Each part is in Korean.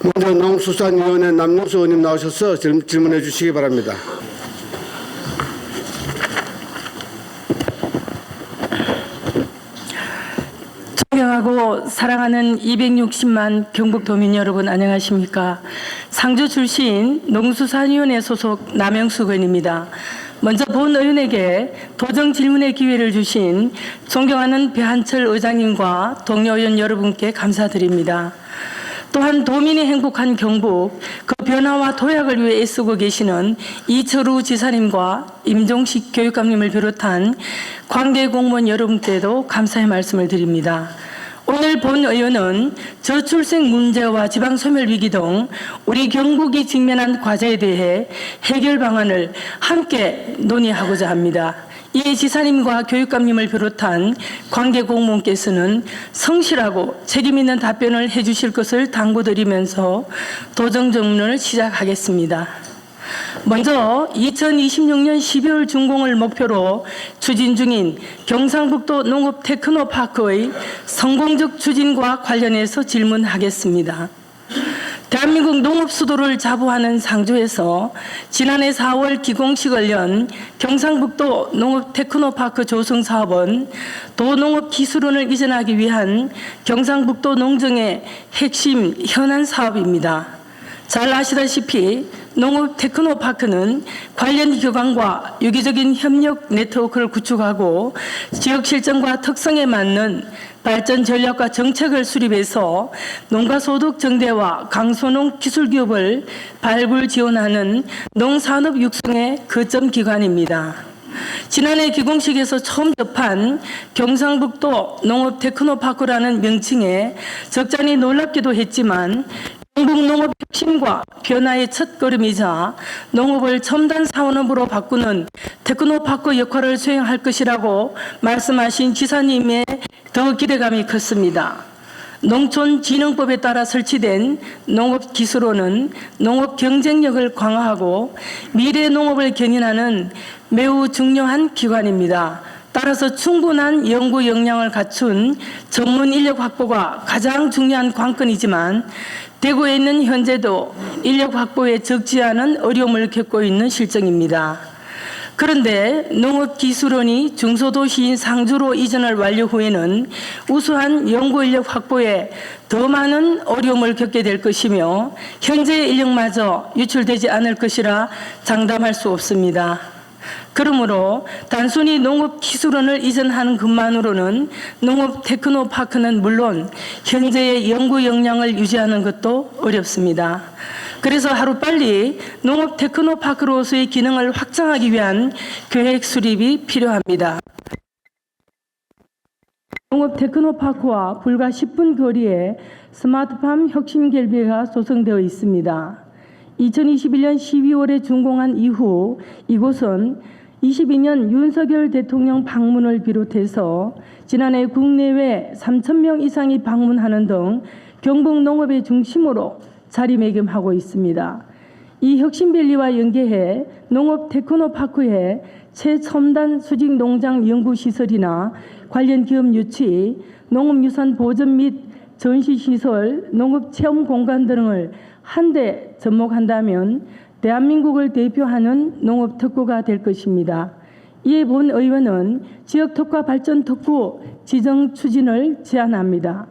먼저 농수산위원회 남용수 의원님 나오셔서 질문해 주시기 바랍니다. 존경하고 사랑하는 260만 경북도민 여러분 안녕하십니까. 상주 출신 농수산위원회 소속 남영수 의원입니다. 먼저 본 의원에게 도정 질문의 기회를 주신 존경하는 배한철 의장님과 동료 의원 여러분께 감사드립니다. 또한 도민이 행복한 경북, 그 변화와 도약을 위해 애쓰고 계시는 이철우 지사님과 임종식 교육감님을 비롯한 관계 공무원 여러분께도 감사의 말씀을 드립니다. 오늘 본 의원은 저출생 문제와 지방소멸 위기 등 우리 경북이 직면한 과제에 대해 해결 방안을 함께 논의하고자 합니다. 이에 지사님과 교육감님을 비롯한 관계 공무원께서는 성실하고 책임있는 답변을 해주실 것을 당부드리면서 도정 질문을 시작하겠습니다. 먼저 2026년 12월 준공을 목표로 추진 중인 경상북도 농업 테크노파크의 성공적 추진과 관련해서 질문하겠습니다. 대한민국 농업 수도를 자부하는 상주에서 지난해 4월 기공식을 연 경상북도 농업 테크노파크 조성 사업은 도농업 기술원을 이전하기 위한 경상북도 농정의 핵심 현안 사업입니다. 잘 아시다시피 농업 테크노파크는 관련 기관과 유기적인 협력 네트워크를 구축하고 지역 실정과 특성에 맞는 발전 전략과 정책을 수립해서 농가 소득 증대와 강소농 기술 기업을 발굴 지원하는 농산업 육성의 거점 기관입니다. 지난해 기공식에서 처음 접한 경상북도 농업 테크노파크라는 명칭에 적잖이 놀랍기도 했지만 경북 농업 혁신과 변화의 첫걸음이자 농업을 첨단 산업으로 바꾸는 테크노파크 역할을 수행할 것이라고 말씀하신 지사님의 더 기대감이 컸습니다. 농촌진흥법에 따라 설치된 농업기술원은 농업 경쟁력을 강화하고 미래 농업을 견인하는 매우 중요한 기관입니다. 따라서 충분한 연구 역량을 갖춘 전문 인력 확보가 가장 중요한 관건이지만 대구에 있는 현재도 인력 확보에 적지 않은 어려움을 겪고 있는 실정입니다. 그런데 농업기술원이 중소도시인 상주로 이전을 완료 후에는 우수한 연구인력 확보에 더 많은 어려움을 겪게 될 것이며 현재의 인력마저 유출되지 않을 것이라 장담할 수 없습니다. 그러므로 단순히 농업기술원을 이전하는 것만으로는 농업 테크노파크는 물론 현재의 연구 역량을 유지하는 것도 어렵습니다. 그래서 하루빨리 농업 테크노파크로서의 기능을 확장하기 위한 계획 수립이 필요합니다. 농업 테크노파크와 불과 10분 거리에 스마트팜 혁신결비가 조성되어 있습니다. 2021년 12월에 준공한 이후 이곳은 22년 윤석열 대통령 방문을 비롯해서 지난해 국내외 3,000명 이상이 방문하는 등 경북 농업의 중심으로 자리매김하고 있습니다. 이 혁신밸리와 연계해 농업 테크노파크의 최첨단 수직 농장 연구시설이나 관련 기업 유치, 농업유산 보존 및 전시시설, 농업체험 공간 등을 한데 접목한다면 대한민국을 대표하는 농업 특구가 될 것입니다. 이에 본 의원은 지역특화 발전 특구 지정 추진을 제안합니다.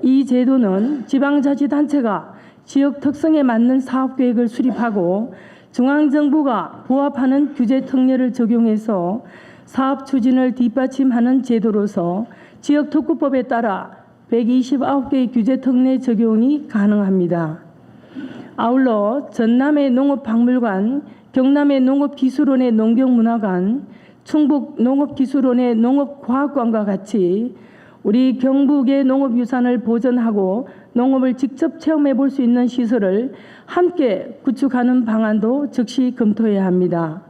이 제도는 지방자치단체가 지역 특성에 맞는 사업계획을 수립하고 중앙정부가 부합하는 규제 특례를 적용해서 사업 추진을 뒷받침하는 제도로서 지역특구법에 따라 129개의 규제 특례 적용이 가능합니다. 아울러 전남의 농업박물관, 경남의 농업기술원의 농경문화관, 충북 농업기술원의 농업과학관과 같이 우리 경북의 농업유산을 보존하고 농업을 직접 체험해 볼 수 있는 시설을 함께 구축하는 방안도 즉시 검토해야 합니다.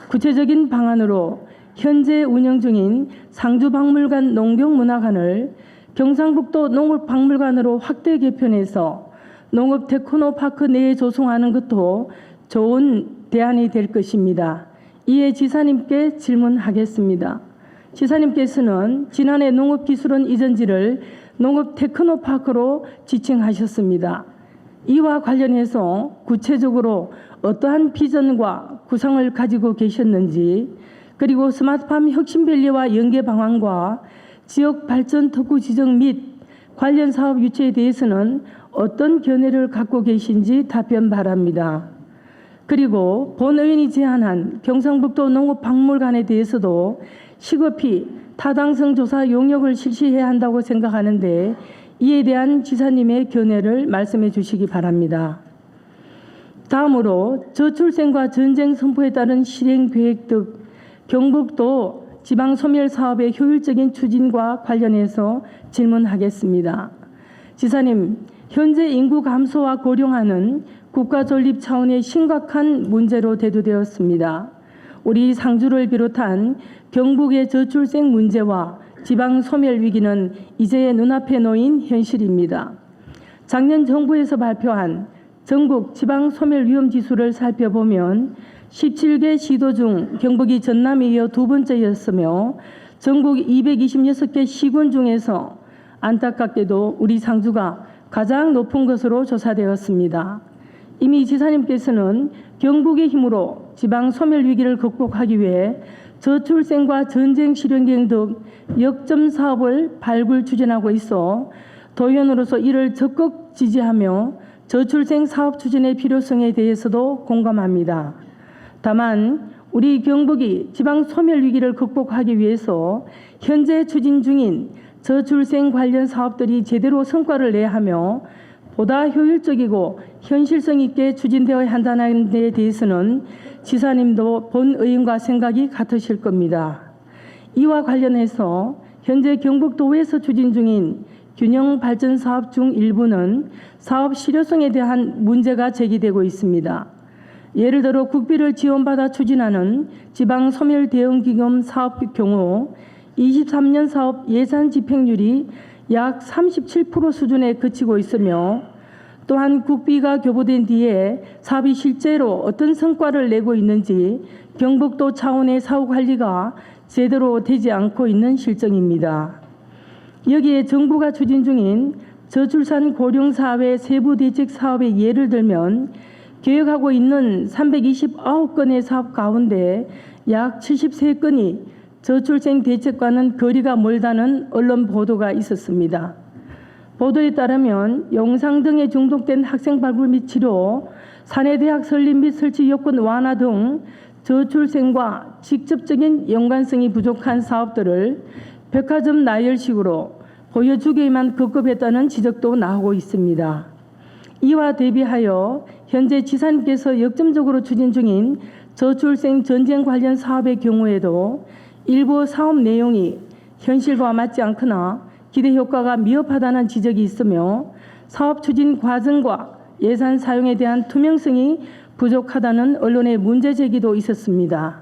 구체적인 방안으로 현재 운영 중인 상주박물관 농경문화관을 경상북도 농업박물관으로 확대 개편해서 농업 테크노파크 내에 조성하는 것도 좋은 대안이 될 것입니다. 이에 지사님께 질문하겠습니다. 지사님께서는 지난해 농업기술원 이전지를 농업 테크노파크로 지칭하셨습니다. 이와 관련해서 구체적으로 어떠한 비전과 구상을 가지고 계셨는지, 그리고 스마트팜 혁신밸리와 연계 방안과 지역 발전 특구 지정 및 관련 사업 유치에 대해서는 어떤 견해를 갖고 계신지 답변 바랍니다. 그리고 본 의원이 제안한 경상북도 농업박물관에 대해서도 시급히 타당성 조사 용역을 실시해야 한다고 생각하는데, 이에 대한 지사님의 견해를 말씀해 주시기 바랍니다. 다음으로 저출생과 전쟁 선포에 따른 실행 계획 등 경북도 지방 소멸 사업의 효율적인 추진과 관련해서 질문하겠습니다. 지사님, 현재 인구 감소와 고령화는 국가 존립 차원의 심각한 문제로 대두되었습니다. 우리 상주를 비롯한 경북의 저출생 문제와 지방 소멸 위기는 이제 눈앞에 놓인 현실입니다. 작년 정부에서 발표한 전국 지방 소멸 위험 지수를 살펴보면 17개 시도 중 경북이 전남에 이어 두 번째였으며, 전국 226개 시군 중에서 안타깝게도 우리 상주가 가장 높은 것으로 조사되었습니다. 이미 지사님께서는 경북의 힘으로 지방 소멸 위기를 극복하기 위해 저출생과 전쟁 실현계획 등 역점 사업을 발굴 추진하고 있어 도의원으로서 이를 적극 지지하며 저출생 사업 추진의 필요성에 대해서도 공감합니다. 다만 우리 경북이 지방 소멸 위기를 극복하기 위해서 현재 추진 중인 저출생 관련 사업들이 제대로 성과를 내야 하며 보다 효율적이고 현실성 있게 추진되어야 한다는 데 대해서는 지사님도 본 의원과 생각이 같으실 겁니다. 이와 관련해서 현재 경북도에서 추진 중인 균형 발전 사업 중 일부는 사업 실효성에 대한 문제가 제기되고 있습니다. 예를 들어 국비를 지원받아 추진하는 지방 소멸 대응 기금 사업 경우 23년 사업 예산 집행률이 약 37% 수준에 그치고 있으며, 또한 국비가 교부된 뒤에 사업이 실제로 어떤 성과를 내고 있는지 경북도 차원의 사후 관리가 제대로 되지 않고 있는 실정입니다. 여기에 정부가 추진 중인 저출산 고령 사업의 세부 대책 사업의 예를 들면, 계획하고 있는 329건의 사업 가운데 약 73건이 저출생 대책과는 거리가 멀다는 언론 보도가 있었습니다. 보도에 따르면 영상 등에 중독된 학생 발굴 및 치료, 사내대학 설립 및 설치 요건 완화 등 저출생과 직접적인 연관성이 부족한 사업들을 백화점 나열식으로 보여주기에만 급급했다는 지적도 나오고 있습니다. 이와 대비하여 현재 지사님께서 역점적으로 추진 중인 저출생 전쟁 관련 사업의 경우에도 일부 사업 내용이 현실과 맞지 않거나 기대 효과가 미흡하다는 지적이 있으며, 사업 추진 과정과 예산 사용에 대한 투명성이 부족하다는 언론의 문제 제기도 있었습니다.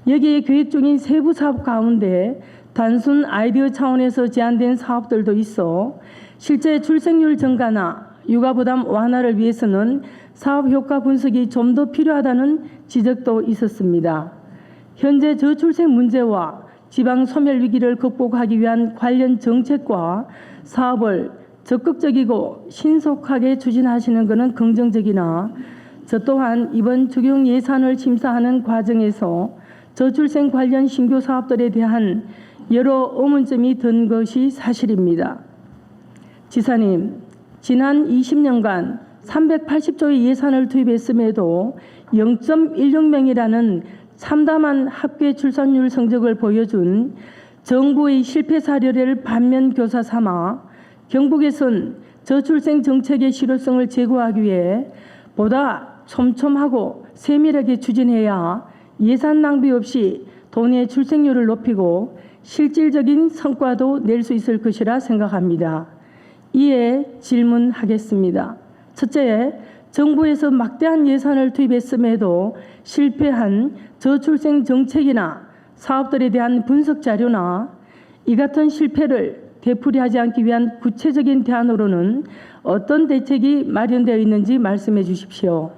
여기에 계획 중인 세부 사업 가운데 단순 아이디어 차원에서 제안된 사업들도 있어 실제 출생률 증가나 육아 부담 완화를 위해서는 사업 효과 분석이 좀 더 필요하다는 지적도 있었습니다. 현재 저출생 문제와 지방 소멸 위기를 극복하기 위한 관련 정책과 사업을 적극적이고 신속하게 추진하시는 것은 긍정적이나, 저 또한 이번 적용 예산을 심사하는 과정에서 저출생 관련 신규 사업들에 대한 여러 의문점이 든 것이 사실입니다. 지사님, 지난 20년간 380조의 예산을 투입했음에도 0.16명이라는 참담한 합계 출산율 성적을 보여준 정부의 실패 사례를 반면 교사 삼아 경북에선 저출생 정책의 실효성을 제고하기 위해 보다 촘촘하고 세밀하게 추진해야 예산 낭비 없이 도내 출생률을 높이고 실질적인 성과도 낼 수 있을 것이라 생각합니다. 이에 질문하겠습니다. 첫째, 정부에서 막대한 예산을 투입했음에도 실패한 저출생 정책이나 사업들에 대한 분석 자료나 이 같은 실패를 되풀이하지 않기 위한 구체적인 대안으로는 어떤 대책이 마련되어 있는지 말씀해 주십시오.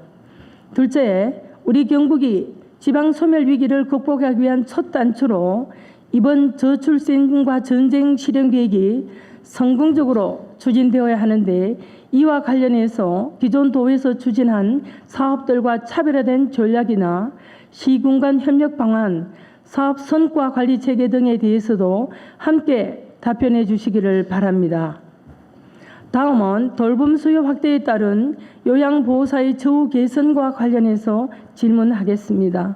둘째, 우리 경북이 지방 소멸 위기를 극복하기 위한 첫 단추로 이번 저출생과 전쟁 실행 계획이 성공적으로 추진되어야 하는데 이와 관련해서 기존 도에서 추진한 사업들과 차별화된 전략이나 시군 간 협력 방안, 사업 성과 관리 체계 등에 대해서도 함께 답변해 주시기를 바랍니다. 다음은 돌봄 수요 확대에 따른 요양보호사의 처우 개선과 관련해서 질문하겠습니다.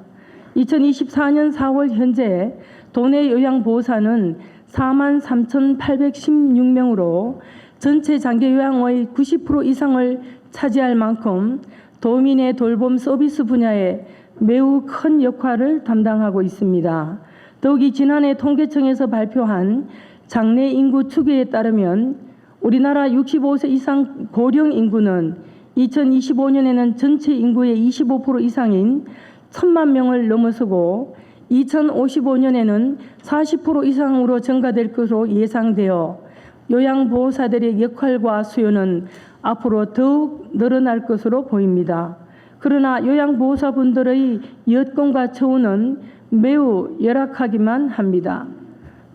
2024년 4월 현재 도내 요양보호사는 43,816명으로 전체 장기요양의 90% 이상을 차지할 만큼 도민의 돌봄 서비스 분야에 매우 큰 역할을 담당하고 있습니다. 더욱이 지난해 통계청에서 발표한 장래 인구 추계에 따르면 우리나라 65세 이상 고령 인구는 2025년에는 전체 인구의 25% 이상인 1,000만 명을 넘어서고 2055년에는 40% 이상으로 증가될 것으로 예상되어 요양보호사들의 역할과 수요는 앞으로 더욱 늘어날 것으로 보입니다. 그러나 요양보호사분들의 여건과 처우는 매우 열악하기만 합니다.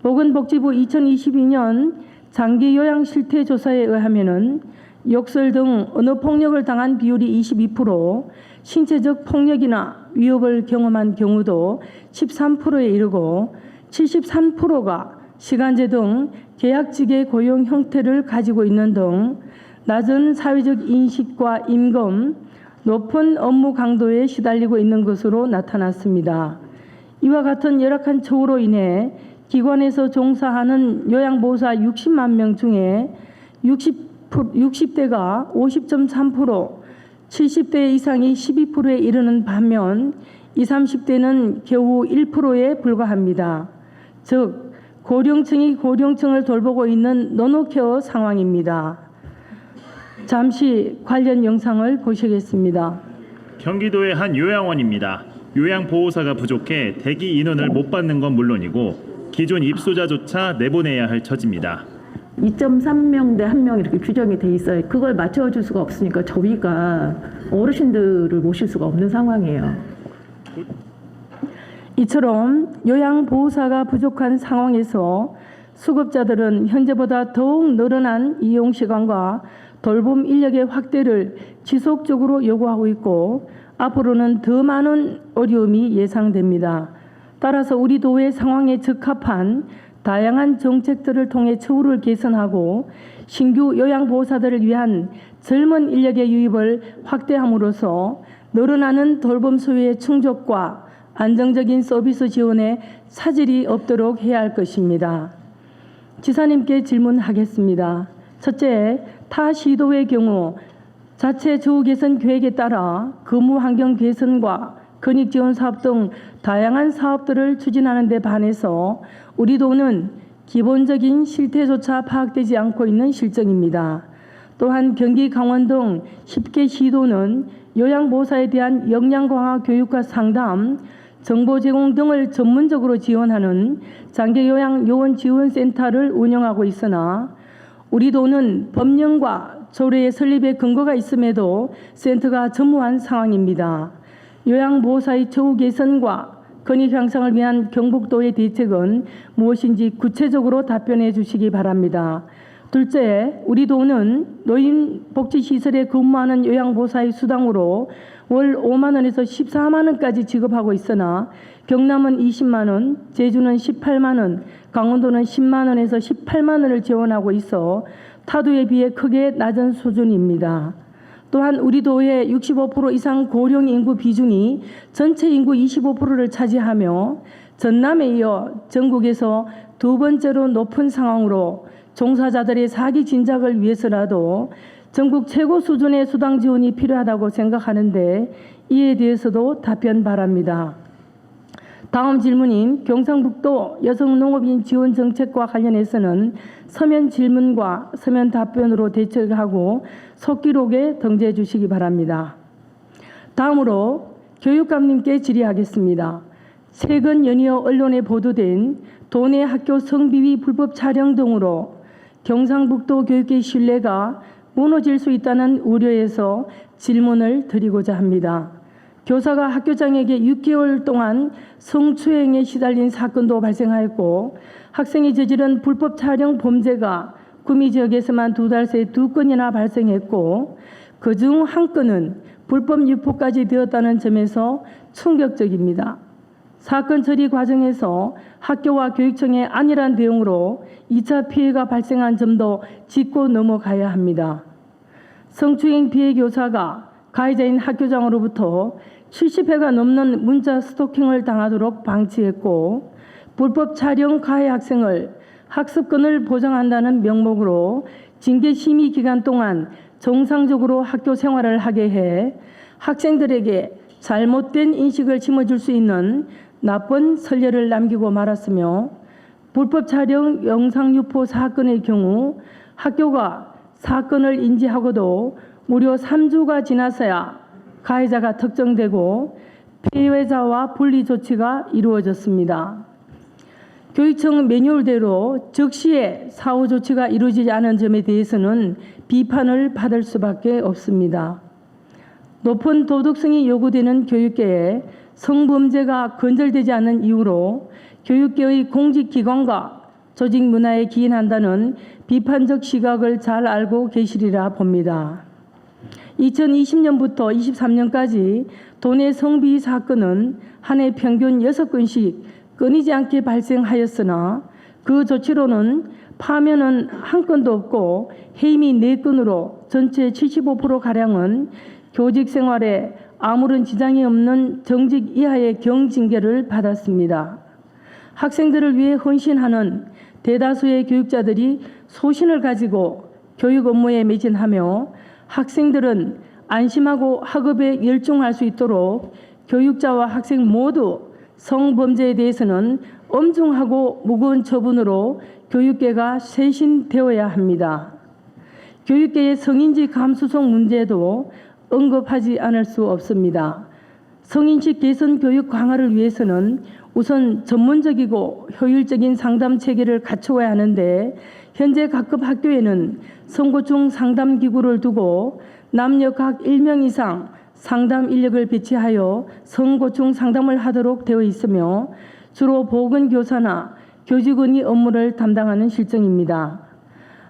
보건복지부 2022년 장기요양 실태조사에 의하면 욕설 등 언어폭력을 당한 비율이 22%, 신체적 폭력이나 위협을 경험한 경우도 13%에 이르고 73%가 시간제 등 계약직의 고용 형태를 가지고 있는 등 낮은 사회적 인식과 임금, 높은 업무 강도에 시달리고 있는 것으로 나타났습니다. 이와 같은 열악한 처우로 인해 기관에서 종사하는 요양보호사 60만 명 중에 60대가 50.3%, 70대 이상이 12%에 이르는 반면 20, 30대는 겨우 1%에 불과합니다. 즉 고령층이 고령층을 돌보고 있는 노노케어 상황입니다. 잠시 관련 영상을 보시겠습니다. 경기도의 한 요양원입니다. 요양보호사가 부족해 대기 인원을 못 받는 건 물론이고 기존 입소자조차 내보내야 할 처지입니다. 2.3명 대 1명 이렇게 규정이 돼 있어요. 그걸 맞춰줄 수가 없으니까 저희가 어르신들을 모실 수가 없는 상황이에요. 이처럼 요양보호사가 부족한 상황에서 수급자들은 현재보다 더욱 늘어난 이용시간과 돌봄 인력의 확대를 지속적으로 요구하고 있고 앞으로는 더 많은 어려움이 예상됩니다. 따라서 우리 도의 상황에 적합한 다양한 정책들을 통해 처우를 개선하고 신규 요양보호사들을 위한 젊은 인력의 유입을 확대함으로써 늘어나는 돌봄 수요의 충족과 안정적인 서비스 지원에 차질이 없도록 해야 할 것입니다. 지사님께 질문하겠습니다. 첫째, 타 시도의 경우 자체 처우 개선 계획에 따라 근무 환경 개선과 근익 지원 사업 등 다양한 사업들을 추진하는 데 반해서 우리 도는 기본적인 실태조차 파악되지 않고 있는 실정입니다. 또한 경기, 강원 등 10개 시도는 요양보호사에 대한 역량 강화 교육과 상담, 정보 제공 등을 전문적으로 지원하는 장기요양 요원지원센터를 운영하고 있으나 우리 도는 법령과 조례의 설립에 근거가 있음에도 센터가 전무한 상황입니다. 요양보호사의 처우 개선과 근익 향상을 위한 경북도의 대책은 무엇인지 구체적으로 답변해 주시기 바랍니다. 둘째, 우리 도는 노인복지시설에 근무하는 요양보호사의 수당으로 월 5만 원에서 14만 원까지 지급하고 있으나 경남은 20만 원, 제주는 18만 원, 강원도는 10만 원에서 18만 원을 지원하고 있어 타도에 비해 크게 낮은 수준입니다. 또한 우리 도의 65% 이상 고령 인구 비중이 전체 인구 25%를 차지하며 전남에 이어 전국에서 두 번째로 높은 상황으로 종사자들의 사기 진작을 위해서라도 전국 최고 수준의 수당 지원이 필요하다고 생각하는데 이에 대해서도 답변 바랍니다. 다음 질문인 경상북도 여성농업인 지원 정책과 관련해서는 서면 질문과 서면 답변으로 대처하고 속기록에 등재해 주시기 바랍니다. 다음으로 교육감님께 질의하겠습니다. 최근 연이어 언론에 보도된 도내 학교 성비위 불법 촬영 등으로 경상북도 교육의 신뢰가 무너질 수 있다는 우려에서 질문을 드리고자 합니다. 교사가 학교장에게 6개월 동안 성추행에 시달린 사건도 발생하였고 학생이 저지른 불법 촬영 범죄가 구미 지역에서만 2달 새에 2건이나 발생했고 그중 한 건은 불법 유포까지 되었다는 점에서 충격적입니다. 사건 처리 과정에서 학교와 교육청의 안일한 대응으로 2차 피해가 발생한 점도 짚고 넘어가야 합니다. 성추행 피해 교사가 가해자인 학교장으로부터 70회가 넘는 문자 스토킹을 당하도록 방치했고 불법 촬영 가해 학생을 학습권을 보장한다는 명목으로 징계 심의 기간 동안 정상적으로 학교 생활을 하게 해 학생들에게 잘못된 인식을 심어줄 수 있는 나쁜 선례를 남기고 말았으며 불법 촬영 영상 유포 사건의 경우 학교가 사건을 인지하고도 무려 3주가 지나서야 가해자가 특정되고 피해자와 분리 조치가 이루어졌습니다. 교육청 매뉴얼대로 적시에 사후 조치가 이루어지지 않은 점에 대해서는 비판을 받을 수밖에 없습니다. 높은 도덕성이 요구되는 교육계에 성범죄가 근절되지 않는 이유로 교육계의 공직기관과 조직 문화에 기인한다는 비판적 시각을 잘 알고 계시리라 봅니다. 2020년부터 23년까지 도내 성비위 사건은 한 해 평균 6건씩 끊이지 않게 발생하였으나 그 조치로는 파면은 한 건도 없고 해임이 4건으로 전체 75%가량은 교직 생활에 아무런 지장이 없는 정직 이하의 경징계를 받았습니다. 학생들을 위해 헌신하는 대다수의 교육자들이 소신을 가지고 교육 업무에 매진하며 학생들은 안심하고 학업에 열중할 수 있도록 교육자와 학생 모두 성범죄에 대해서는 엄중하고 무거운 처분으로 교육계가 쇄신되어야 합니다. 교육계의 성인지 감수성 문제도 언급하지 않을 수 없습니다. 성인식 개선 교육 강화를 위해서는 우선 전문적이고 효율적인 상담 체계를 갖추어야 하는데 현재 각급 학교에는 성고충 상담 기구를 두고 남녀 각 1명 이상 상담 인력을 배치하여 성고충 상담을 하도록 되어 있으며 주로 보건교사나 교직원이 업무를 담당하는 실정입니다.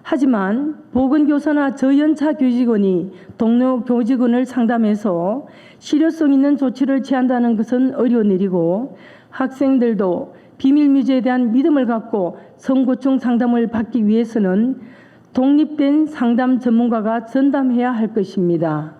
하지만 보건교사나 저연차 교직원이 동료 교직원을 상담해서 실효성 있는 조치를 취한다는 것은 어려운 일이고 학생들도 비밀유지에 대한 믿음을 갖고 성고충 상담을 받기 위해서는 독립된 상담 전문가가 전담해야 할 것입니다.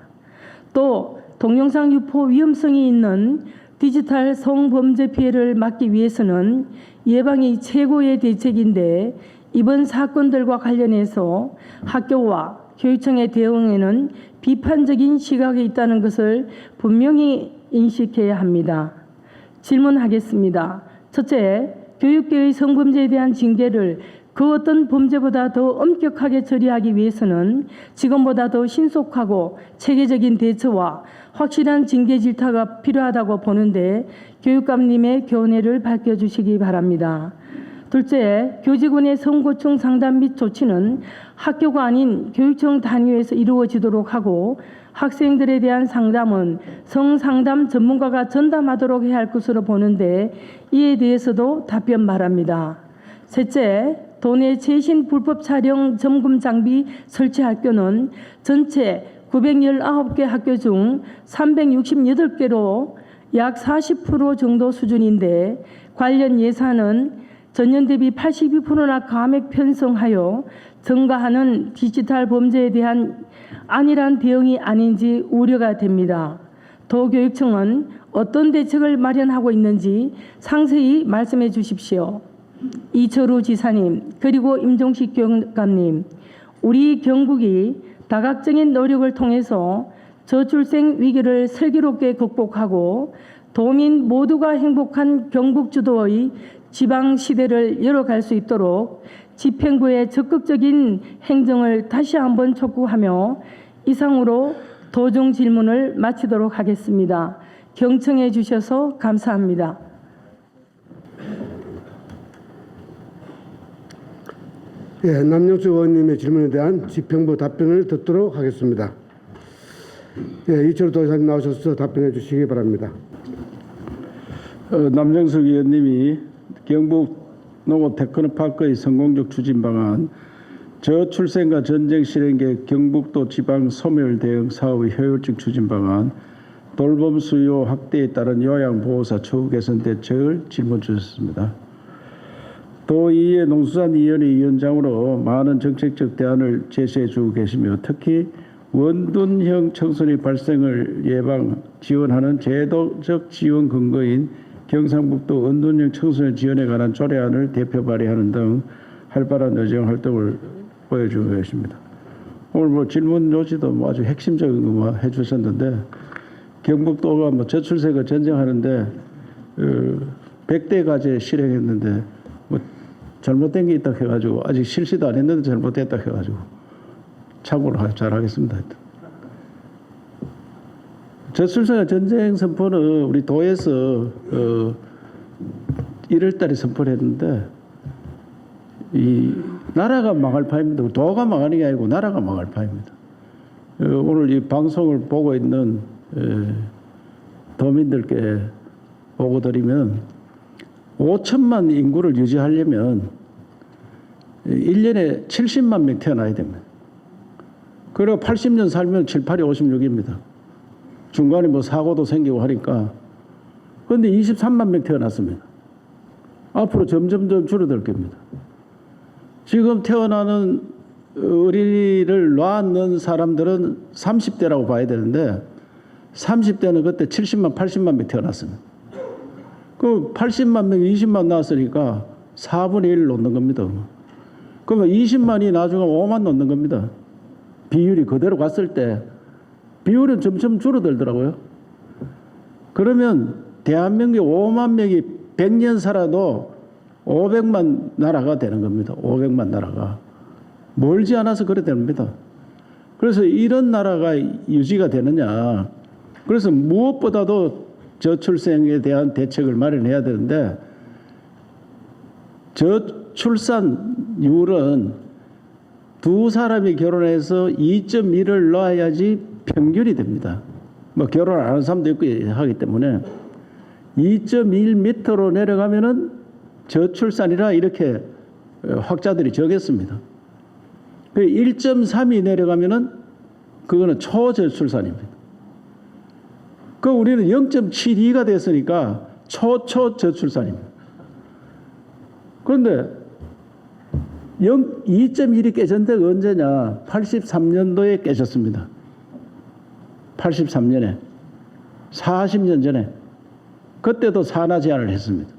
또 동영상 유포 위험성이 있는 디지털 성범죄 피해를 막기 위해서는 예방이 최고의 대책인데 이번 사건들과 관련해서 학교와 교육청의 대응에는 비판적인 시각이 있다는 것을 분명히 인식해야 합니다. 질문하겠습니다. 첫째, 교육계의 성범죄에 대한 징계를 그 어떤 범죄보다 더 엄격하게 처리하기 위해서는 지금보다 더 신속하고 체계적인 대처와 확실한 징계 질타가 필요하다고 보는데 교육감님의 견해를 밝혀주시기 바랍니다. 둘째, 교직원의 성고충 상담 및 조치는 학교가 아닌 교육청 단위에서 이루어지도록 하고 학생들에 대한 상담은 성상담 전문가가 전담하도록 해야 할 것으로 보는데 이에 대해서도 답변 바랍니다. 셋째, 도내 최신 불법 촬영 점검 장비 설치 학교는 전체 919개 학교 중 368개로 약 40% 정도 수준인데 관련 예산은 전년 대비 82%나 감액 편성하여 증가하는 디지털 범죄에 대한 안일한 대응이 아닌지 우려가 됩니다. 도교육청은 어떤 대책을 마련하고 있는지 상세히 말씀해 주십시오. 이철우 지사님 그리고 임종식 교육감님, 우리 경북이 다각적인 노력을 통해서 저출생 위기를 슬기롭게 극복하고 도민 모두가 행복한 경북 주도의 지방 시대를 열어갈 수 있도록 집행부의 적극적인 행정을 다시 한번 촉구하며 이상으로 도중 질문을 마치도록 하겠습니다. 경청해 주셔서 감사합니다. 예, 남영수 의원님의 질문에 대한 집행부 답변을 듣도록 하겠습니다. 예, 이철우 도지사님 나오셔서 답변해 주시기 바랍니다. 남정석 의원님이 경북 농업 테크노파크의 성공적 추진 방안, 저출생과 전쟁 실행 계획 경북도 지방 소멸 대응 사업의 효율적 추진 방안, 돌봄 수요 확대에 따른 요양보호사 처우 개선 대책을 질문 주셨습니다. 또 이에 농수산위원회 위원장으로 많은 정책적 대안을 제시해 주고 계시며 특히 원둔형 청소년 발생을 예방 지원하는 제도적 지원 근거인 경상북도 원둔형 청소년 지원에 관한 조례안을 대표 발의하는 등 활발한 의정 활동을 보여주고 계십니다. 오늘 질문 요지도 아주 핵심적인 것만 해주셨는데 경북도가 저출생과 전쟁하는데 100대 가제 실행했는데 잘못된 게 있다 해가지고 아직 실시도 안 했는데 잘못됐다 해가지고 참고를 잘하겠습니다. 저출생과 전쟁 선포는 우리 도에서 1월달에 선포를 했는데 이 나라가 망할 판입니다. 도가 망하는 게 아니고 나라가 망할 판입니다. 오늘 이 방송을 보고 있는 도민들께 보고 드리면 5천만 인구를 유지하려면 1년에 70만 명 태어나야 됩니다. 그리고 80년 살면 7, 8이 56입니다. 중간에 사고도 생기고 하니까. 그런데 23만 명 태어났습니다. 앞으로 점점 줄어들 겁니다. 지금 태어나는 어린이를 낳는 사람들은 30대라고 봐야 되는데 30대는 그때 70만, 80만 명 태어났습니다. 그 80만 명, 20만 낳았으니까 4분의 1 놓는 겁니다. 그러면 20만이 나중에 5만 놓는 겁니다. 비율이 그대로 갔을 때 비율은 점점 줄어들더라고요. 그러면 대한민국에 5만 명이 100년 살아도 500만 나라가 되는 겁니다. 500만 나라가. 멀지 않아서 그래 됩니다. 그래서 이런 나라가 유지가 되느냐. 그래서 무엇보다도 저출생에 대한 대책을 마련해야 되는데 저출산율은 두 사람이 결혼해서 2.1을 낳아야지 평균이 됩니다. 결혼 안 하는 사람도 있고 하기 때문에 2.1m로 내려가면은 저출산이라 이렇게 학자들이 정했습니다. 1.3이 내려가면은 그거는 초저출산입니다. 우리는 0.72가 됐으니까 초저출산입니다. 그런데 2.1이 깨진 데가 언제냐? 83년도에 깨졌습니다. 83년에 40년 전에 그때도 산하 제한을 했습니다.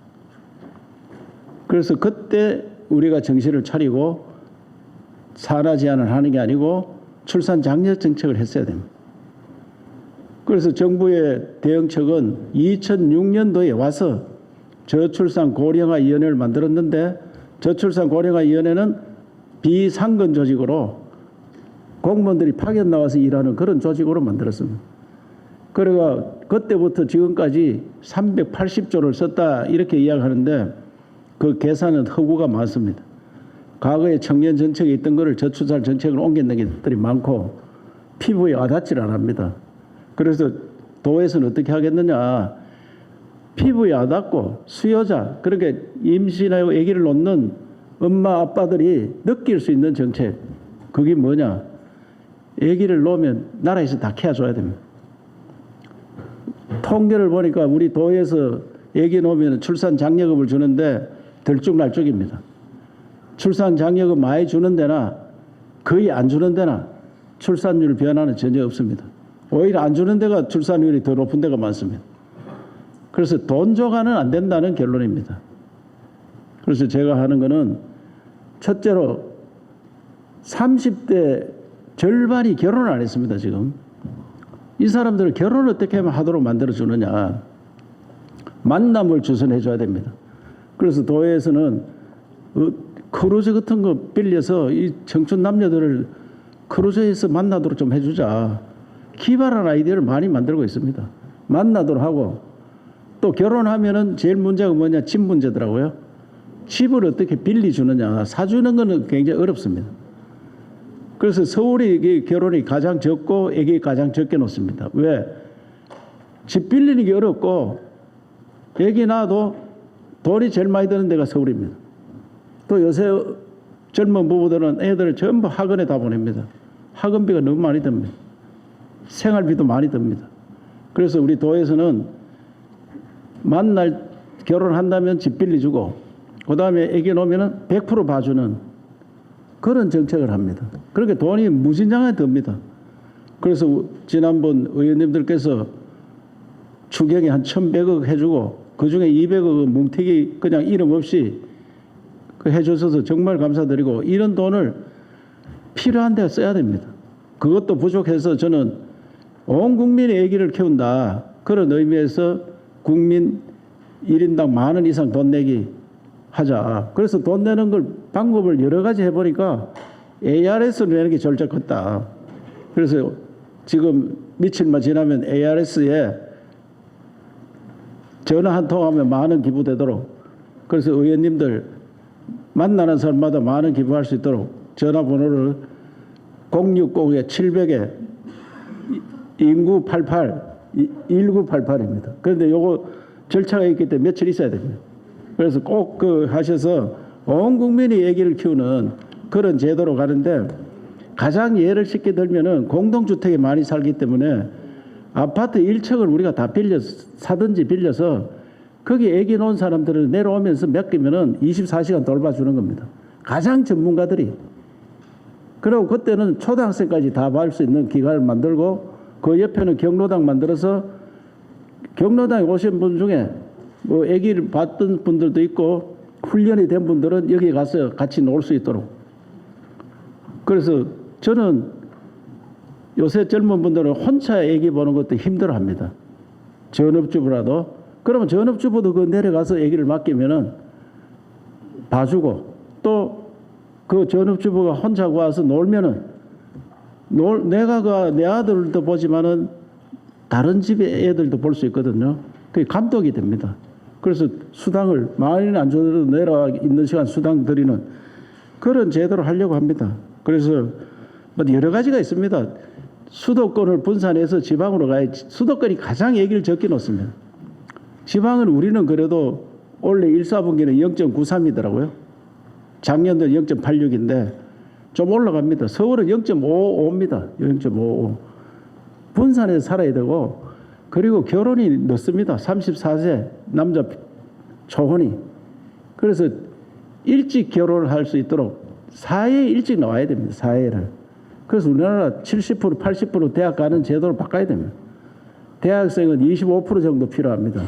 그래서 그때 우리가 정신을 차리고 산하 제한을 하는 게 아니고 출산 장려 정책을 했어야 됩니다. 그래서 정부의 대응책은 2006년도에 와서 저출산 고령화 위원회를 만들었는데 저출산 고령화 위원회는 비상근 조직으로 공무원들이 파견 나와서 일하는 그런 조직으로 만들었습니다. 그래가 그때부터 지금까지 380조를 썼다 이렇게 이야기하는데 그 계산은 허구가 많습니다. 과거에 청년 정책에 있던 거를 저출산 정책으로 옮겼는 것들이 많고 피부에 와닿질 않습니다. 그래서 도에서는 어떻게 하겠느냐. 피부에 와닿고 수요자, 그렇게 임신하고 아기를 놓는 엄마 아빠들이 느낄 수 있는 정책. 그게 뭐냐. 아기를 놓으면 나라에서 다 케어줘야 됩니다. 통계를 보니까 우리 도에서 아기 놓으면 출산 장려금을 주는데 들쭉날쭉입니다. 출산 장려금 많이 주는 데나 거의 안 주는 데나 출산율 변화는 전혀 없습니다. 오히려 안 주는 데가 출산율이 더 높은 데가 많습니다. 그래서 돈 줘가는 안 된다는 결론입니다. 그래서 제가 하는 거는 첫째로 30대 절반이 결혼을 안 했습니다. 지금 이 사람들을 결혼을 어떻게 하면 하도록 만들어주느냐. 만남을 주선해 줘야 됩니다. 그래서 도에서는 크루즈 같은 거 빌려서 이 청춘 남녀들을 크루즈에서 만나도록 좀 해주자. 기발한 아이디어를 많이 만들고 있습니다. 만나도록 하고 또 결혼하면은 제일 문제가 뭐냐. 집 문제더라고요. 집을 어떻게 빌려주느냐. 사주는 거는 굉장히 어렵습니다. 그래서 그래서 서울이 이게 결혼이 가장 적고 애기 가장 적게 놓습니다. 왜? 집 빌리는 게 어렵고 애기 낳아도 돈이 제일 많이 드는 데가 서울입니다. 또 요새 젊은 부부들은 애들을 전부 학원에 다 보냅니다. 학원비가 너무 많이 듭니다. 생활비도 많이 듭니다. 그래서 우리 도에서는 만날 결혼한다면 집 빌려주고 그 다음에 애기 놓으면 100% 봐주는 그런 정책을 합니다. 그렇게 돈이 무진장하게 듭니다. 그래서 지난번 의원님들께서 추경에 한 1,100억 해주고 그중에 200억은 뭉태기 그냥 이름 없이 해주셔서 정말 감사드리고 이런 돈을 필요한 데 써야 됩니다. 그것도 부족해서 저는 온 국민의 아기를 키운다. 그런 의미에서 국민 1인당 10,000원 이상 돈 내기 하자. 그래서 돈 내는 걸 방법을 여러 가지 해보니까 ARS를 내는 게 절적 같다. 그래서 지금 며칠만 지나면 ARS에 전화 한 통하면 10,000원 기부되도록 그래서 의원님들 만나는 사람마다 10,000원 기부할 수 있도록 전화번호를 060-700에 1988입니다. 그런데 요거 절차가 있기 때문에 며칠 있어야 됩니다. 그래서 꼭 하셔서 온 국민이 아기를 키우는 그런 제도로 가는데 가장 예를 쉽게 들면은 공동주택에 많이 살기 때문에 아파트 1층을 우리가 다 사든지 빌려서 거기 아기 놓은 사람들을 내려오면서 맡기면은 24시간 돌봐주는 겁니다. 가장 전문가들이. 그리고 그때는 초등학생까지 다 볼 수 있는 기관을 만들고 그 옆에는 경로당 만들어서 경로당에 오신 분 중에 뭐 아기를 봤던 분들도 있고 훈련이 된 분들은 여기 가서 같이 놀 수 있도록. 그래서 저는 요새 젊은 분들은 혼자 아기 보는 것도 힘들어합니다. 전업주부라도. 그러면 전업주부도 그 내려가서 아기를 맡기면은 봐주고 또 그 전업주부가 혼자 와서 놀면은 내가 내 아들도 보지만은 다른 집의 애들도 볼 수 있거든요. 그게 감독이 됩니다. 그래서 수당을 많이는 안 줘도 내려와 있는 시간 수당 드리는 그런 제도를 하려고 합니다. 그래서 뭐 여러 가지가 있습니다. 수도권을 분산해서 지방으로 가야지. 수도권이 가장 얘기를 적게 놓습니다. 지방은 우리는 그래도 원래 1사분기는 0.93이더라고요. 작년도 0.86인데 좀 올라갑니다. 서울은 0.55입니다. 0.55. 분산해서 살아야 되고 그리고 결혼이 늦습니다. 34세 남자 초혼이. 그래서 일찍 결혼을 할 수 있도록 사회에 일찍 나와야 됩니다. 사회를. 그래서 우리나라 70% 80% 대학 가는 제도를 바꿔야 됩니다. 대학생은 25% 정도 필요합니다.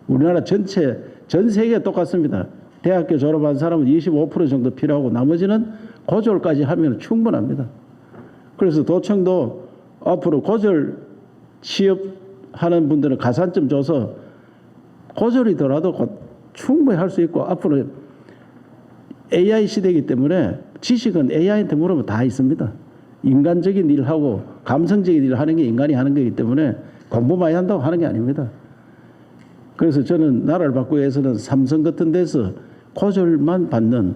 우리나라 전체 전 세계 똑같습니다. 대학교 졸업한 사람은 25% 정도 필요하고 나머지는 고졸까지 하면 충분합니다. 그래서 도청도 앞으로 고졸 취업하는 분들은 가산점 줘서 고졸이더라도 충분히 할 수 있고 앞으로 AI 시대이기 때문에 지식은 AI한테 물으면 다 있습니다. 인간적인 일하고 감성적인 일을 하는 게 인간이 하는 거기 때문에 공부 많이 한다고 하는 게 아닙니다. 그래서 저는 나라를 바꾸기 위해서는 삼성 같은 데서 고졸만 받는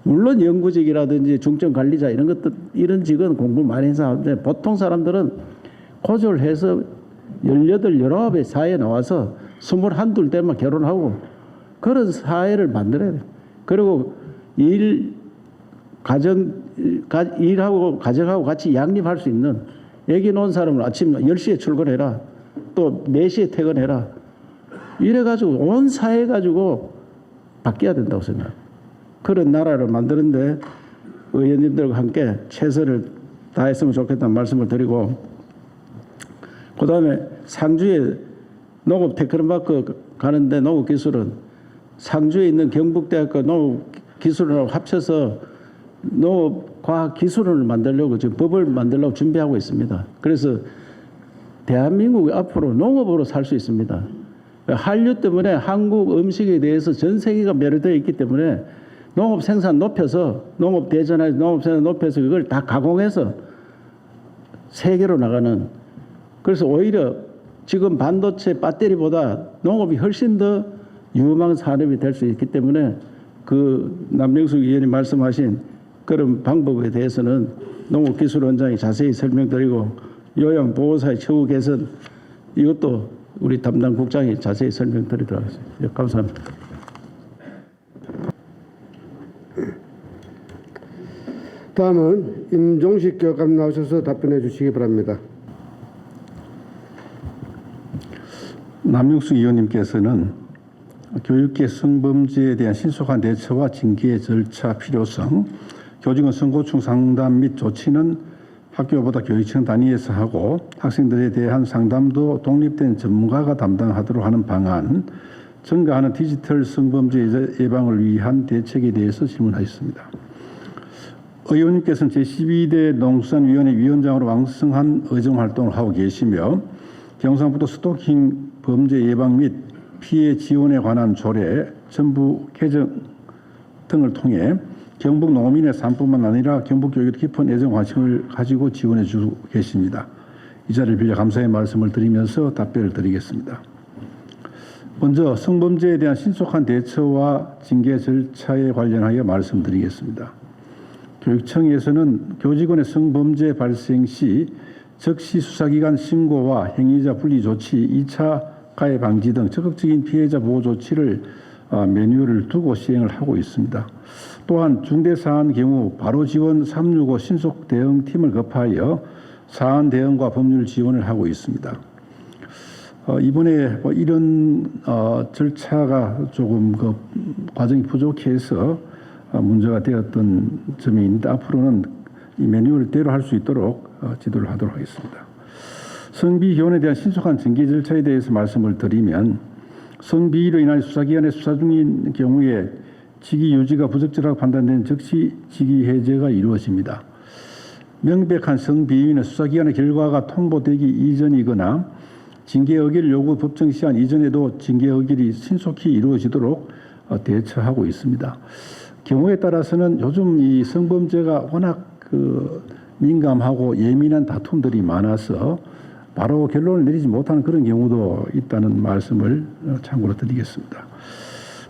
물론 연구직이라든지 중점관리자 이런 것들 이런 직은 공부 많이 해서 하는데 보통 사람들은 고졸해서 18, 19의 사회에 나와서 21, 22대만 결혼하고 그런 사회를 만들어야 돼요. 그리고 일하고 가정하고 같이 양립할 수 있는 애기 놓은 사람은 아침 10시에 출근해라. 또 4시에 퇴근해라. 이래가지고 온 사회 가지고 바뀌어야 된다고 생각합니다. 그런 나라를 만드는데 의원님들과 함께 최선을 다했으면 좋겠다는 말씀을 드리고 그 다음에 상주에 농업 테크노마크 가는데 농업기술은 상주에 있는 경북대학과 농업기술원하고 합쳐서 농업과학기술원을 만들려고 지금 법을 만들려고 준비하고 있습니다. 그래서 대한민국이 앞으로 농업으로 살 수 있습니다. 한류 때문에 한국 음식에 대해서 전 세계가 매료되어 있기 때문에 농업 생산 높여서 농업 대전에서 농업 생산 높여서 그걸 다 가공해서 세계로 나가는 그래서 오히려 지금 반도체 배터리보다 농업이 훨씬 더 유망 산업이 될 수 있기 때문에 그 남영숙 의원이 말씀하신 그런 방법에 대해서는 농업기술원장이 자세히 설명드리고 요양보호사의 처우 개선 이것도 우리 담당 국장이 자세히 설명드리도록 하겠습니다. 예, 감사합니다. 다음은 임종식 교육감 나오셔서 답변해 주시기 바랍니다. 남용숙 의원님께서는 교육계 성범죄에 대한 신속한 대처와 징계 절차 필요성, 교직원 성고충 상담 및 조치는 학교보다 교육청 단위에서 하고 학생들에 대한 상담도 독립된 전문가가 담당하도록 하는 방안, 증가하는 디지털 성범죄 예방을 위한 대책에 대해서 질문하셨습니다. 의원님께서는 제12대 농수산위원회 위원장으로 왕성한 의정활동을 하고 계시며 경상북도 스토킹 범죄 예방 및 피해 지원에 관한 조례, 전부 개정 등을 통해 경북 농민의 삶뿐만 아니라 경북 교육에 깊은 애정 관심을 가지고 지원해 주고 계십니다. 이 자리를 빌려 감사의 말씀을 드리면서 답변을 드리겠습니다. 먼저 성범죄에 대한 신속한 대처와 징계 절차에 관련하여 말씀드리겠습니다. 교육청에서는 교직원의 성범죄 발생 시 즉시 수사기관 신고와 행위자 분리 조치, 2차 가해 방지 등 적극적인 피해자 보호 조치를 매뉴얼을 두고 시행을 하고 있습니다. 또한 중대사안 경우 바로 지원 365 신속 대응팀을 급하여 사안 대응과 법률 지원을 하고 있습니다. 이번에 이런 절차가 조금 과정이 부족해서 문제가 되었던 점이 있는데 앞으로는 이 매뉴얼대로 할 수 있도록 지도를 하도록 하겠습니다. 성비위원에 대한 신속한 징계 절차에 대해서 말씀을 드리면 성비위로 인한 수사기관의 수사 중인 경우에 직위 유지가 부적절하고 판단된 즉시 직위 해제가 이루어집니다. 명백한 성비위는 수사기관의 결과가 통보되기 이전이거나 징계 의결 요구 법정 시한 이전에도 징계 의결이 신속히 이루어지도록 대처하고 있습니다. 경우에 따라서는 요즘 이 성범죄가 워낙 민감하고 예민한 다툼들이 많아서 바로 결론을 내리지 못하는 그런 경우도 있다는 말씀을 참고로 드리겠습니다.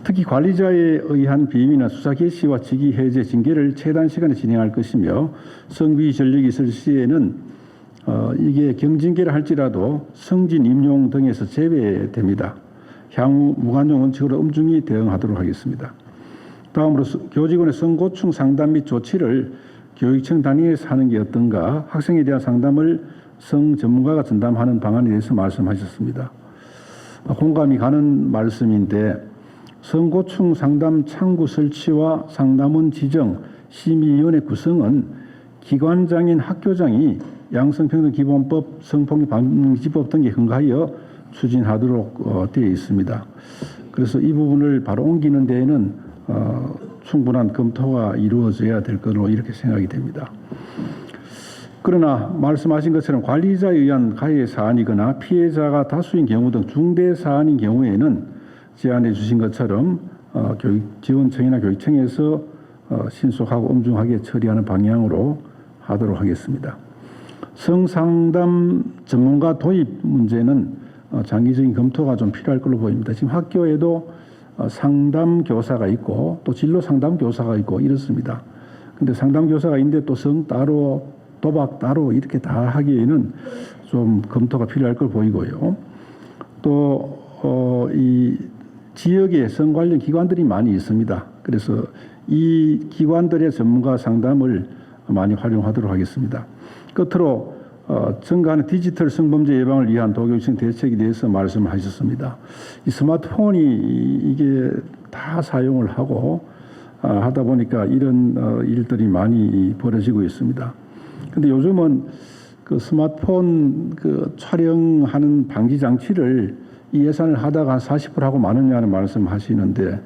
특히 관리자에 의한 비위나 수사 개시와 직위 해제 징계를 최단 시간에 진행할 것이며 성비 전력이 있을 시에는 이게 경징계를 할지라도 성진 임용 등에서 제외됩니다. 향후 무관용 원칙으로 엄중히 대응하도록 하겠습니다. 다음으로 교직원의 성고충 상담 및 조치를 교육청 단위에서 하는 게 어떤가, 학생에 대한 상담을 성 전문가가 전담하는 방안에 대해서 말씀하셨습니다. 공감이 가는 말씀인데 성고충 상담 창구 설치와 상담원 지정, 심의위원회 구성은 기관장인 학교장이 양성평등기본법, 성폭력 방지법 등에 근거하여 추진하도록 되어 있습니다. 그래서 이 부분을 바로 옮기는 데에는 충분한 검토가 이루어져야 될 것으로 이렇게 생각이 됩니다. 그러나 말씀하신 것처럼 관리자에 의한 가해 사안이거나 피해자가 다수인 경우 등 중대 사안인 경우에는 제안해 주신 것처럼 교육지원청이나 교육청에서 신속하고 엄중하게 처리하는 방향으로 하도록 하겠습니다. 성상담 전문가 도입 문제는 장기적인 검토가 좀 필요할 걸로 보입니다. 지금 학교에도 상담 교사가 있고 또 진로 상담 교사가 있고 이렇습니다. 근데 상담 교사가 있는데 또 성 따로 도박 따로 이렇게 다 하기에는 좀 검토가 필요할 걸 보이고요. 또 이 지역에 성 관련 기관들이 많이 있습니다. 그래서 이 기관들의 전문가 상담을 많이 활용하도록 하겠습니다. 끝으로 증가하는 디지털 성범죄 예방을 위한 도교육청 대책에 대해서 말씀하셨습니다. 이 스마트폰이 이게 다 사용을 하고 하다 보니까 이런 일들이 많이 벌어지고 있습니다. 근데 요즘은 그 스마트폰 촬영하는 방지 장치를 이 예산을 하다가 40% 하고 마느냐는 말씀하시는데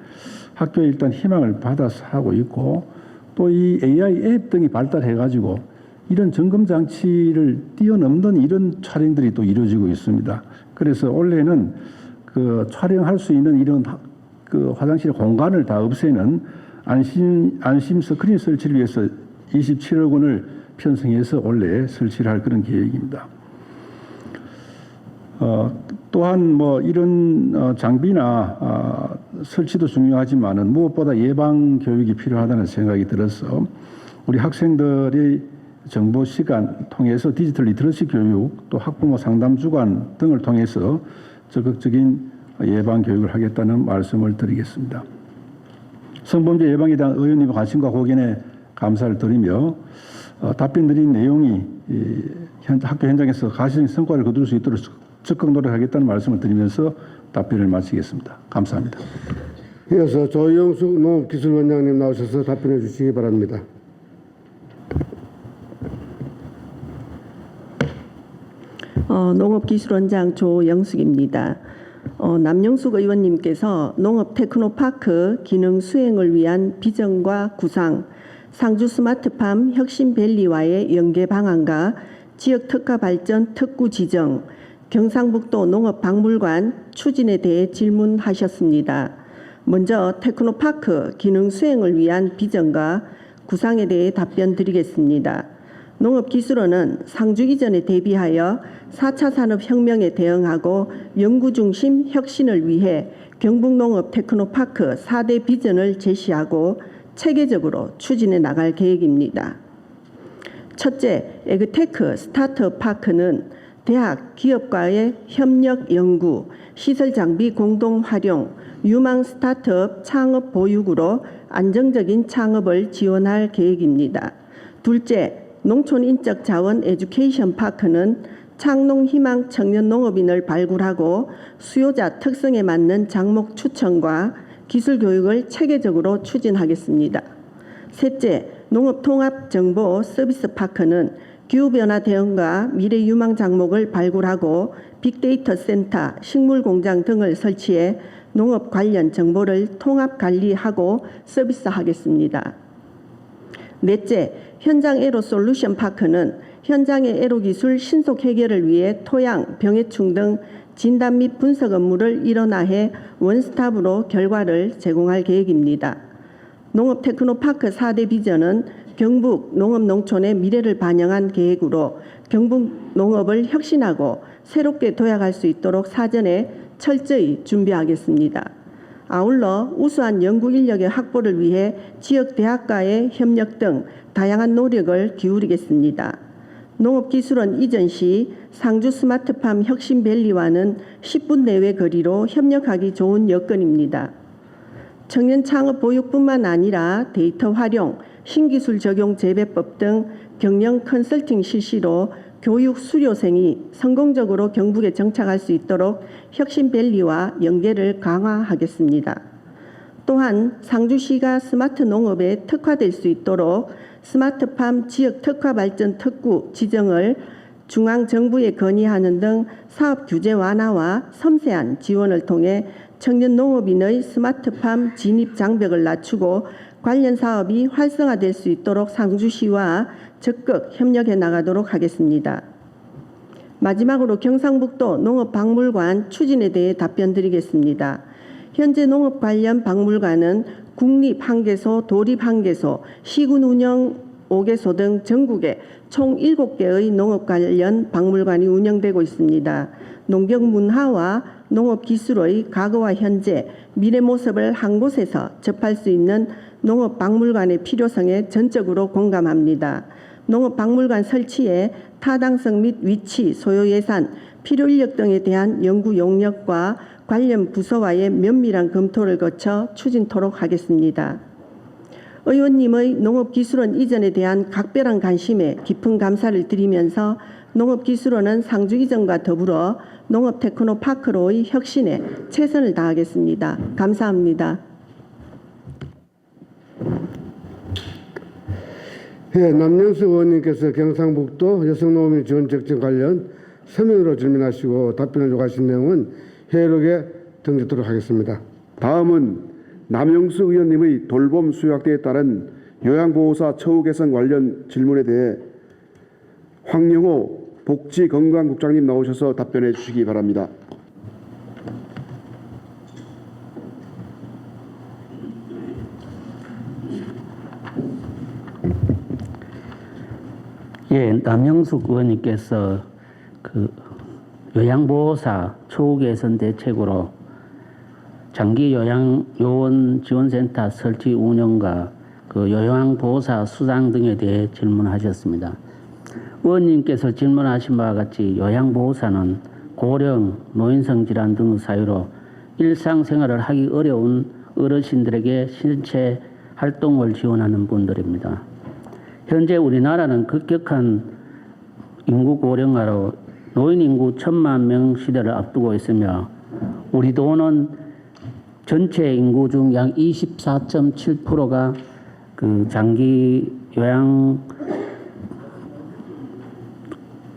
학교에 일단 희망을 받아서 하고 있고 또 이 AI 앱 등이 발달해가지고 이런 점검 장치를 뛰어넘는 이런 촬영들이 또 이루어지고 있습니다. 그래서 올해는 촬영할 수 있는 이런 화장실 공간을 다 없애는 안심 스크린 설치를 위해서 27억 원을 편성해서 올해 설치를 할 그런 계획입니다. 또한 이런 장비나 설치도 중요하지만은 무엇보다 예방 교육이 필요하다는 생각이 들어서 우리 학생들이 정보 시간 통해서 디지털 리터러시 교육, 또 학부모 상담 주관 등을 통해서 적극적인 예방 교육을 하겠다는 말씀을 드리겠습니다. 성범죄 예방에 대한 의원님의 관심과 고견에 감사를 드리며 답변 드린 내용이 학교 현장에서 가시적인 성과를 거둘 수 있도록 적극 노력하겠다는 말씀을 드리면서 답변을 마치겠습니다. 감사합니다. 이어서 조영숙 농업기술원장님 나오셔서 답변해 주시기 바랍니다. 농업기술원장 조영숙입니다. 남영숙 의원님께서 농업테크노파크 기능 수행을 위한 비전과 구상, 상주 스마트팜 혁신밸리와의 연계 방안과 지역 특화 발전 특구 지정, 경상북도 농업박물관 추진에 대해 질문하셨습니다. 먼저 테크노파크 기능 수행을 위한 비전과 구상에 대해 답변 드리겠습니다. 농업기술원은 상주 이전에 대비하여 4차 산업혁명에 대응하고 연구중심 혁신을 위해 경북농업 테크노파크 4대 비전을 제시하고 체계적으로 추진해 나갈 계획입니다. 첫째, 에그테크 스타트업 파크는 대학, 기업과의 협력 연구, 시설 장비 공동 활용, 유망 스타트업 창업 보육으로 안정적인 창업을 지원할 계획입니다. 둘째, 농촌 인적 자원 에듀케이션 파크는 창농 희망 청년 농업인을 발굴하고 수요자 특성에 맞는 작목 추천과 기술 교육을 체계적으로 추진하겠습니다. 셋째, 농업 통합 정보 서비스 파크는 기후변화 대응과 미래 유망 작목을 발굴하고 빅데이터 센터, 식물 공장 등을 설치해 농업 관련 정보를 통합 관리하고 서비스하겠습니다. 넷째, 현장 에로 솔루션 파크는 현장의 에로 기술 신속 해결을 위해 토양, 병해충 등 진단 및 분석 업무를 일원화해 원스톱으로 결과를 제공할 계획입니다. 농업 테크노파크 4대 비전은 경북 농업 농촌의 미래를 반영한 계획으로 경북 농업을 혁신하고 새롭게 도약할 수 있도록 사전에 철저히 준비하겠습니다. 아울러 우수한 연구 인력의 확보를 위해 지역 대학과의 협력 등 다양한 노력을 기울이겠습니다. 농업기술원 이전 시 상주 스마트팜 혁신밸리와는 10분 내외 거리로 협력하기 좋은 여건입니다. 청년 창업 보육뿐만 아니라 데이터 활용, 신기술 적용 재배법 등 경영 컨설팅 실시로 교육 수료생이 성공적으로 경북에 정착할 수 있도록 혁신밸리와 연계를 강화하겠습니다. 또한 상주시가 스마트 농업에 특화될 수 있도록 스마트팜 지역 특화 발전 특구 지정을 중앙정부에 건의하는 등 사업 규제 완화와 섬세한 지원을 통해 청년 농업인의 스마트팜 진입 장벽을 낮추고 관련 사업이 활성화될 수 있도록 상주시와 적극 협력해 나가도록 하겠습니다. 마지막으로 경상북도 농업박물관 추진에 대해 답변 드리겠습니다. 현재 농업 관련 박물관은 국립 1개소, 도립 1개소, 시군 운영 5개소 등 전국에 총 7개의 농업 관련 박물관이 운영되고 있습니다. 농경 문화와 농업 기술의 과거와 현재, 미래 모습을 한 곳에서 접할 수 있는 농업 박물관의 필요성에 전적으로 공감합니다. 농업 박물관 설치에 타당성 및 위치, 소요 예산, 필요 인력 등에 대한 연구 용역과 관련 부서와의 면밀한 검토를 거쳐 추진토록 하겠습니다. 의원님의 농업기술원 이전에 대한 각별한 관심에 깊은 감사를 드리면서 농업기술원은 상주 이전과 더불어 농업테크노파크로의 혁신에 최선을 다하겠습니다. 감사합니다. 예, 남영수 의원님께서 경상북도 여성농업인 지원적정 관련 서면으로 질문하시고 답변을 요구하신 내용은 회의록에 등재토록 하겠습니다. 다음은 남영수 의원님의 돌봄 수요 확대에 따른 요양보호사 처우 개선 관련 질문에 대해 황영호 복지건강국장님 나오셔서 답변해 주시기 바랍니다. 예, 남영숙 의원님께서 요양보호사 처우 개선 대책으로 장기 요양요원 지원센터 설치 운영과 그 요양보호사 수당 등에 대해 질문하셨습니다. 의원님께서 질문하신 바와 같이 요양보호사는 고령, 노인성 질환 등의 사유로 일상생활을 하기 어려운 어르신들에게 신체 활동을 지원하는 분들입니다. 현재 우리나라는 급격한 인구 고령화로 노인 인구 1,000만 명 시대를 앞두고 있으며 우리 도는 전체 인구 중 약 24.7%가 그 장기 요양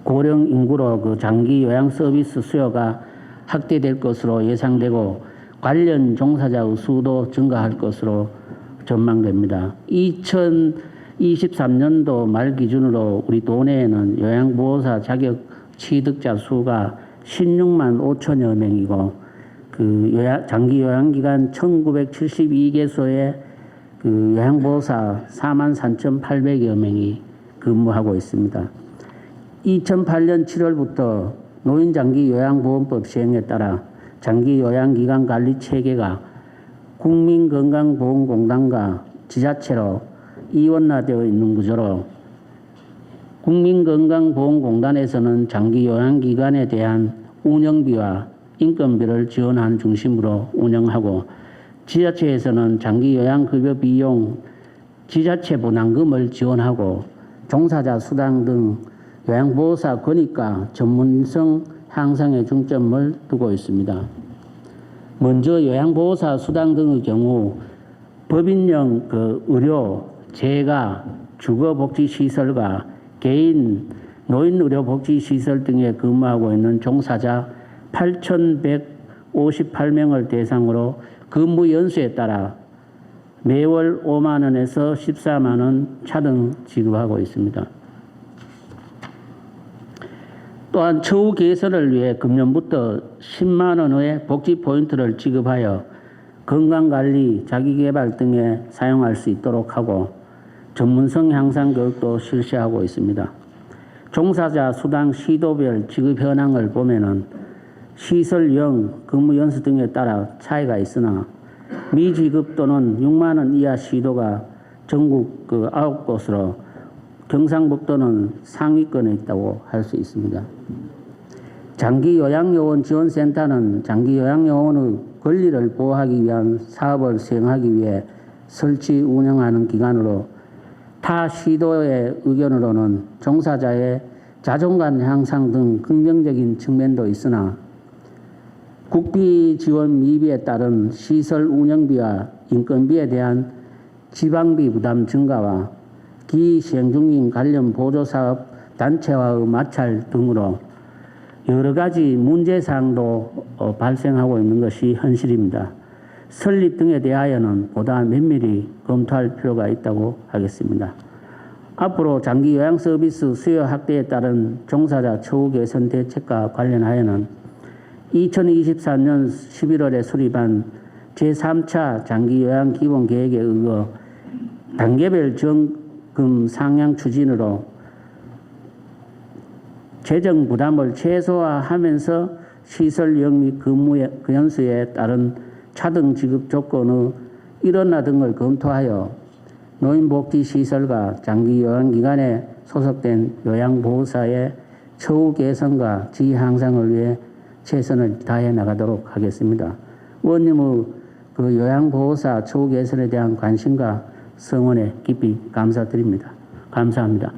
고령 인구로 그 장기 요양 서비스 수요가 확대될 것으로 예상되고 관련 종사자의 수도 증가할 것으로 전망됩니다. 2023년도 말 기준으로 우리 도내에는 요양보호사 자격 취득자 수가 16만 5천여 명이고 그 장기 요양기관 1972개소에 그 요양보호사 4만 3,800여 명이 근무하고 있습니다. 2008년 7월부터 노인장기요양보험법 시행에 따라 장기요양기관 관리 체계가 국민건강보험공단과 지자체로 이원화되어 있는 구조로 국민건강보험공단에서는 장기요양기관에 대한 운영비와 인건비를 지원하는 중심으로 운영하고 지자체에서는 장기요양급여 비용 지자체 부담금을 지원하고 종사자 수당 등 요양보호사 권익과 전문성 향상에 중점을 두고 있습니다. 먼저 요양보호사 수당 등의 경우 법인용 그 의료, 재가, 주거복지시설과 개인 노인의료복지시설 등에 근무하고 있는 종사자 8,158명을 대상으로 근무 연수에 따라 매월 5만 원에서 14만 원 차등 지급하고 있습니다. 또한 처우 개선을 위해 금년부터 10만 원의 복지 포인트를 지급하여 건강관리, 자기개발 등에 사용할 수 있도록 하고 전문성 향상 교육도 실시하고 있습니다. 종사자 수당 시도별 지급 현황을 보면은 시설형, 근무 연수 등에 따라 차이가 있으나 미지급 또는 6만 원 이하 시도가 전국 그 9곳으로 경상북도는 상위권에 있다고 할 수 있습니다. 장기요양요원 지원센터는 장기요양요원의 권리를 보호하기 위한 사업을 수행하기 위해 설치 운영하는 기관으로 타 시도의 의견으로는 종사자의 자존감 향상 등 긍정적인 측면도 있으나 국비 지원 미비에 따른 시설 운영비와 인건비에 대한 지방비 부담 증가와 기시행 중인 관련 보조사업 단체와의 마찰 등으로 여러 가지 문제사항도 발생하고 있는 것이 현실입니다. 설립 등에 대하여는 보다 면밀히 검토할 필요가 있다고 하겠습니다. 앞으로 장기 요양 서비스 수요 확대에 따른 종사자 처우 개선 대책과 관련하여는 2023년 11월에 수립한 제3차 장기 요양 기본 계획에 의거 단계별 지원금 상향 추진으로 재정 부담을 최소화하면서 시설형 및 근무 연수에 따른 차등 지급 조건의 일원화 등을 검토하여 노인복지시설과 장기요양기관에 소속된 요양보호사의 처우 개선과 지위 향상을 위해 최선을 다해 나가도록 하겠습니다. 의원님의 그 요양보호사 처우 개선에 대한 관심과 성원에 깊이 감사드립니다. 감사합니다.